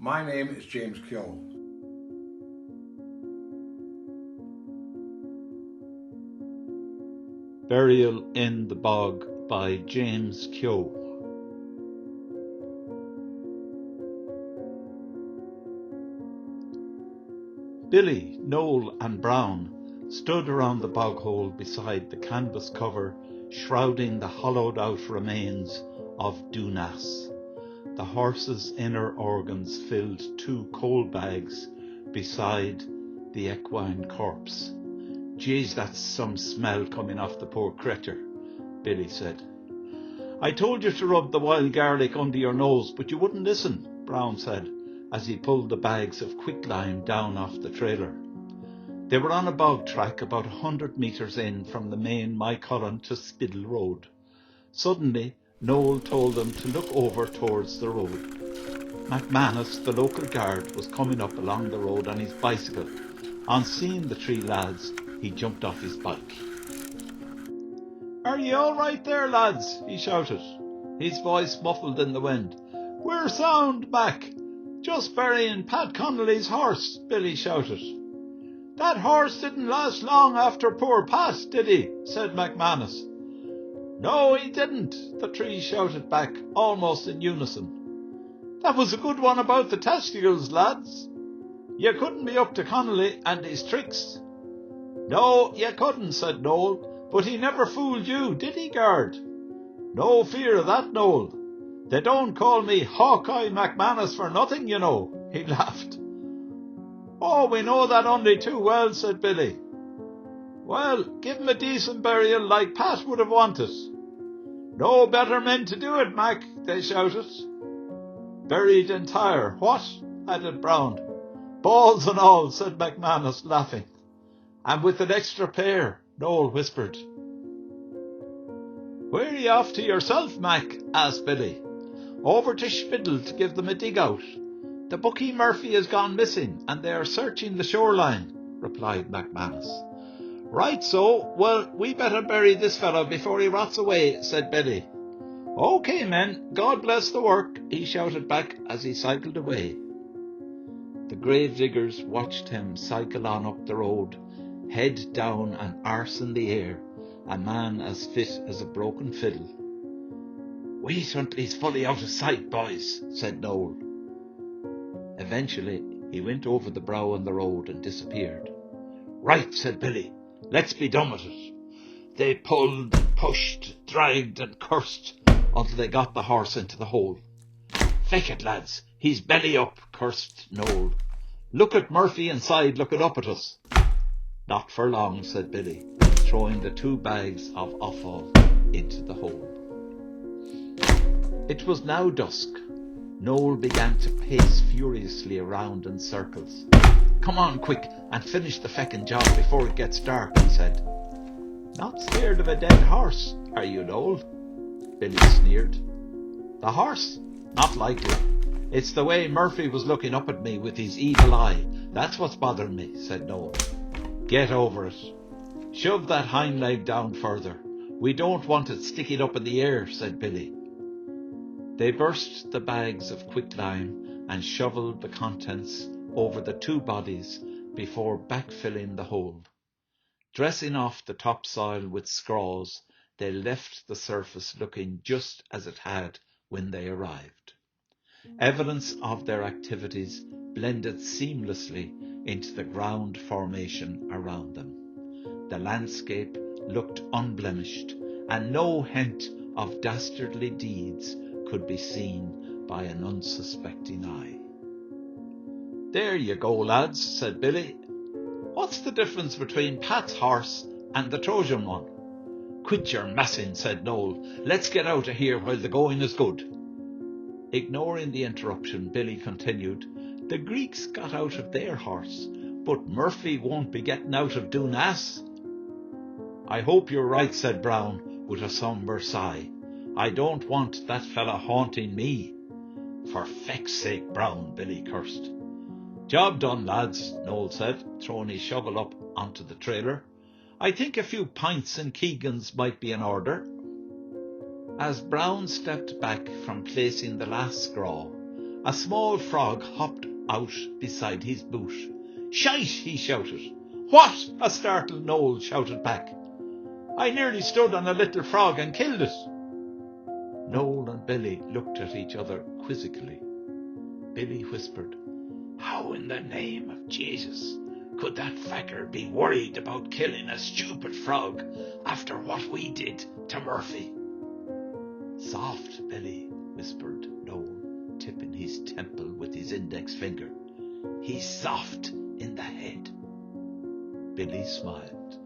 My name is James Keogh. Burial in the Bog by James Keogh. Billy, Noel and Brown stood around the bog hole beside the canvas cover shrouding the hollowed-out remains of DOONASS. The horse's inner organs filled 2 coal bags beside the equine corpse. "Geez, that's some smell coming off the poor creature," Billy said. "I told you to rub the wild garlic under your nose, but you wouldn't listen," Brown said, as he pulled the bags of quicklime down off the trailer. They were on a bog track about 100 metres in from the main Mycullen to Spiddle Road. Suddenly, Noel told them to look over towards the road. McManus, the local guard, was coming up along the road on his bicycle. On seeing the 3 lads, he jumped off his bike. "Are you all right there, lads?" he shouted, his voice muffled in the wind. "We're sound, Mac. Just burying Pat Connolly's horse," Billy shouted. "That horse didn't last long after poor Pat, did he?" said McManus. "No, he didn't," the 3 shouted back, almost in unison. "That was a good one about the testicles, lads. You couldn't be up to Connolly and his tricks." "No, you couldn't," said Noel, "but he never fooled you, did he, guard?" "No fear of that, Noel. They don't call me Hawkeye McManus for nothing, you know," he laughed. "Oh, we know that only too well," said Billy. "Well, give him a decent burial like Pat would have wanted." "No better men to do it, Mac," they shouted. "Buried entire, what?" added Brown. "Balls and all," said McManus, laughing. "And with an extra pair," Noel whispered. "Where are you off to yourself, Mac?" asked Billy. "Over to Spiddle to give them a dig out. The bookie Murphy has gone missing and they are searching the shoreline," replied McManus. "Right so, well, we better bury this fellow before he rots away," said Billy. "OK, men, God bless the work," he shouted back as he cycled away. The gravediggers watched him cycle on up the road, head down and arse in the air, a man as fit as a broken fiddle. "Wait until he's fully out of sight, boys," said Noel. Eventually, he went over the brow on the road and disappeared. "Right," said Billy, "let's be done with it." They pulled, pushed, dragged and cursed until they got the horse into the hole. "Feck it, lads, he's belly up," cursed Noel. "Look at Murphy inside looking up at us." "Not for long," said Billy, throwing the 2 bags of offal into the hole. It was now dusk. Noel began to pace furiously around in circles. "Come on quick and finish the feckin' job before it gets dark," he said. "Not scared of a dead horse, are you, Noel?" Billy sneered. "The horse? Not likely. It's the way Murphy was looking up at me with his evil eye. That's what's bothering me," said Noel. "Get over it. Shove that hind leg down further. We don't want it sticking up in the air," said Billy. They burst the bags of quicklime and shovelled the contents over the 2 bodies before backfilling the hole. Dressing off the topsoil with scraws, they left the surface looking just as it had when they arrived. Evidence of their activities blended seamlessly into the ground formation around them. The landscape looked unblemished, and no hint of dastardly deeds could be seen by an unsuspecting eye. "There you go, lads," said Billy. "What's the difference between Pat's horse and the Trojan one?" "Quit your messing," said Noel. "Let's get out of here while the going is good." Ignoring the interruption, Billy continued, "The Greeks got out of their horse, but Murphy won't be getting out of DOONASS." "I hope you're right," said Brown with a sombre sigh. "I don't want that fella haunting me." "For feck's sake, Brown," Billy cursed. "Job done, lads," Noel said, throwing his shovel up onto the trailer. "I think a few pints and Keegan's might be in order." As Brown stepped back from placing the last scrawl, A small frog hopped out beside his boot. "Shite!" he shouted. "What?" a startled Noel shouted back. "I nearly stood on a little frog and killed it." Noel and Billy looked at each other quizzically. Billy whispered, "How in the name of Jesus could that fagger be worried about killing a stupid frog after what we did to Murphy?" "Soft, Billy," whispered Noel, tipping his temple with his index finger. "He's soft in the head." Billy smiled.